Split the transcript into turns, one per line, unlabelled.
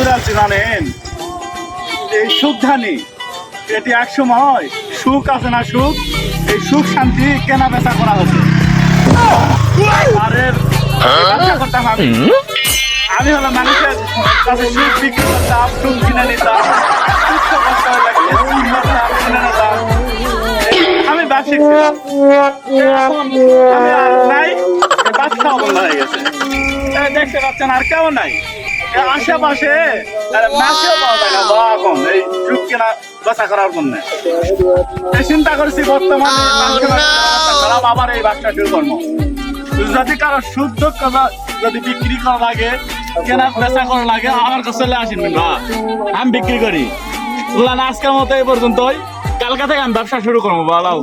করে আছি জানেন? এই সুখধানী এটি এক সময় সুখ আছে না, সুখ, এই সুখ শান্তি কেনা বেচা করা হচ্ছে। আরে ব্যবসা করতাম আমি। আমি হলাম মানুষের কাছে সুখ বিক্রি করতাম, সুখ কিনে নিতাম, সুস্থ কষ্ট লাগলে সুখ করতাম, কিনে নিতাম। আমি ব্যবসায়িক ছিলাম। এখন আমি আর নাই, ব্যবসা বন্ধ হয়ে গেছে। দেখতে পাচ্ছেন আর কেউ নাই আশেপাশে, মাছেও পাওয়া যায় না বা এখন এই সুখ কেনা বেচা করার জন্য। চিন্তা করছি বর্তমানে আবার এই ব্যবসা শুরু করবো। যদি কারো শুদ্ধ কথা যদি বিক্রি করা লাগে, কেনা বেচা করা লাগে, আমার কাছে চলে আসেন বা আমি বিক্রি করি। আজকের মতো এই পর্যন্তই। কালকা থেকে আমি ব্যবসা শুরু করবো বলাও।